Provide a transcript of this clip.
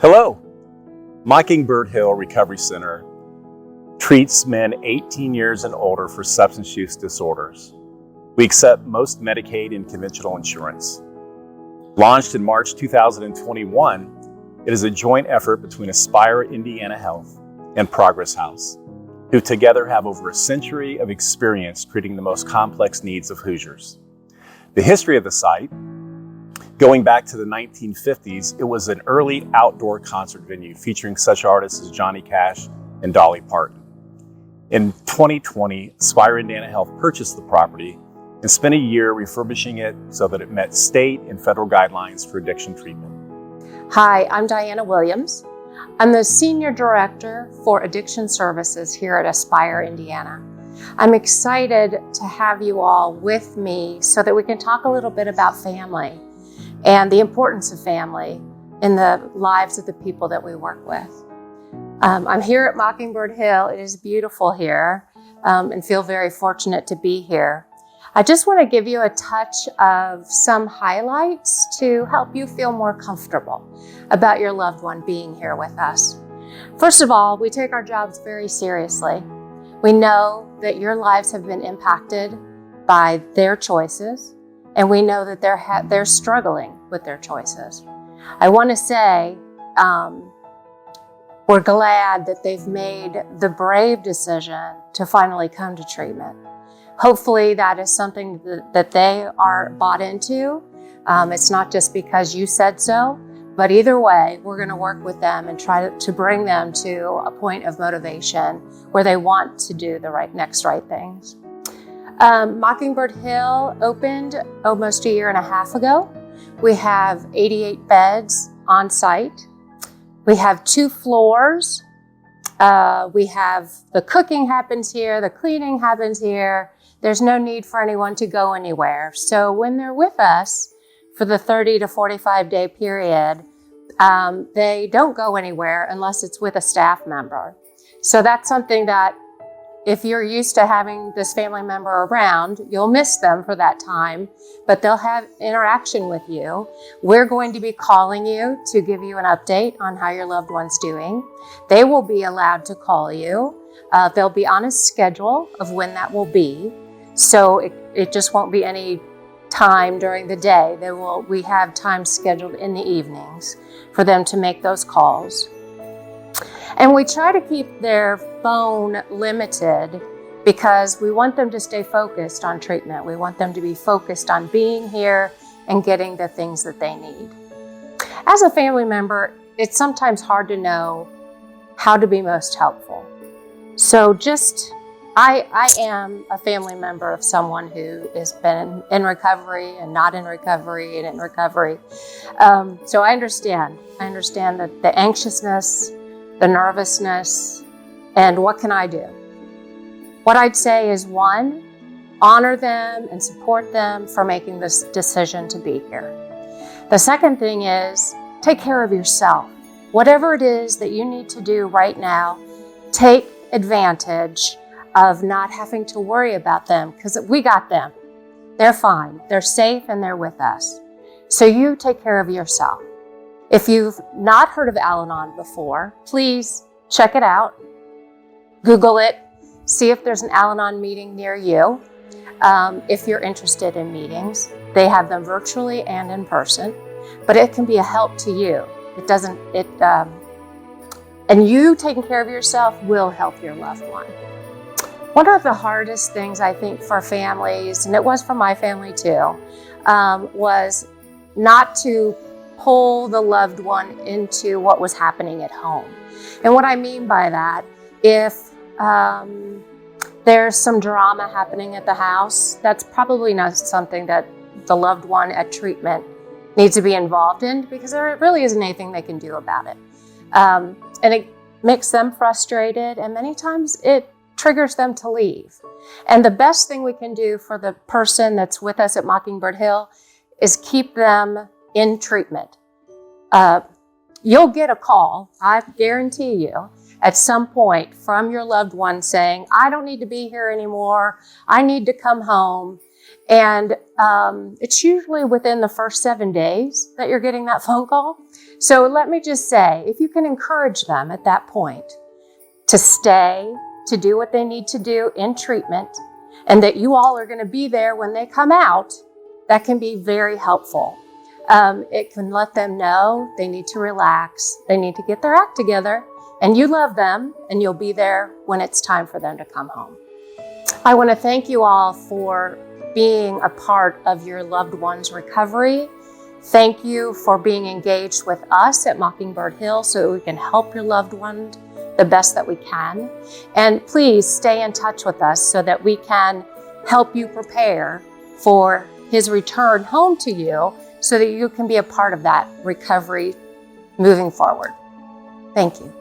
Hello. Mockingbird Hill Recovery Center treats men 18 years and older for substance use disorders. We accept most Medicaid and conventional insurance. Launched in March 2021, it is a joint effort between Aspire Indiana Health and Progress House, who together have over a century of experience treating the most complex needs of Hoosiers. The history of the site, going back to the 1950s, it was an early outdoor concert venue featuring such artists as Johnny Cash and Dolly Parton. In 2020, Aspire Indiana Health purchased the property and spent a year refurbishing it so that it met state and federal guidelines for addiction treatment. Hi, I'm Diana Williams. I'm the Senior Director for Addiction Services here at Aspire Indiana. I'm excited to have you all with me so that we can talk a little bit about family and the importance of family in the lives of the people that we work with. I'm here at Mockingbird Hill. It is beautiful here and feel very fortunate to be here. I just want to give you a touch of some highlights to help you feel more comfortable about your loved one being here with us. First of all, we take our jobs very seriously. We know that your lives have been impacted by their choices, and we know that they're struggling with their choices. I want to say we're glad that they've made the brave decision to finally come to treatment. Hopefully that is something that they are bought into. It's not just because you said so, but either way, we're going to work with them and try to bring them to a point of motivation where they want to do the next right things. Mockingbird Hill opened almost a year and a half ago. We have 88 beds on site. We have 2 floors. We have the cooking happens here, the cleaning happens here. There's no need for anyone to go anywhere. So when they're with us for the 30 to 45 day period, they don't go anywhere unless it's with a staff member. So that's something that if you're used to having this family member around, you'll miss them for that time, but they'll have interaction with you. We're going to be calling you to give you an update on how your loved one's doing. They will be allowed to call you. They'll be on a schedule of when that will be. So it just won't be any time during the day. We have time scheduled in the evenings for them to make those calls. And we try to keep their phone limited because we want them to stay focused on treatment. We want them to be focused on being here and getting the things that they need. As a family member, it's sometimes hard to know how to be most helpful. So I am a family member of someone who has been in recovery and not in recovery and in recovery. So I understand that the anxiousness, the nervousness, and what can I do? What I'd say is 1, honor them and support them for making this decision to be here. The second thing is take care of yourself. Whatever it is that you need to do right now, take advantage of not having to worry about them because we got them. They're fine, they're safe, and they're with us. So you take care of yourself. If you've not heard of Al-Anon before, please check it out. Google it, see if there's an Al-Anon meeting near you. If you're interested in meetings, they have them virtually and in person, but it can be a help to you. And you taking care of yourself will help your loved one. One of the hardest things I think for families, and it was for my family too, was not to pull the loved one into what was happening at home. And what I mean by that, if there's some drama happening at the house, that's probably not something that the loved one at treatment needs to be involved in because there really isn't anything they can do about it. And it makes them frustrated, and many times it triggers them to leave. And the best thing we can do for the person that's with us at Mockingbird Hill is keep them in treatment. You'll get a call, I guarantee you, at some point from your loved one saying, I don't need to be here anymore, I need to come home. And it's usually within the first 7 days that you're getting that phone call. So let me just say, if you can encourage them at that point to stay, to do what they need to do in treatment, and that you all are going to be there when they come out, that can be very helpful. It can let them know they need to relax, they need to get their act together, and you love them, and you'll be there when it's time for them to come home. I want to thank you all for being a part of your loved one's recovery. Thank you for being engaged with us at Mockingbird Hill so that we can help your loved one the best that we can. And please stay in touch with us so that we can help you prepare for his return home to you so that you can be a part of that recovery moving forward. Thank you.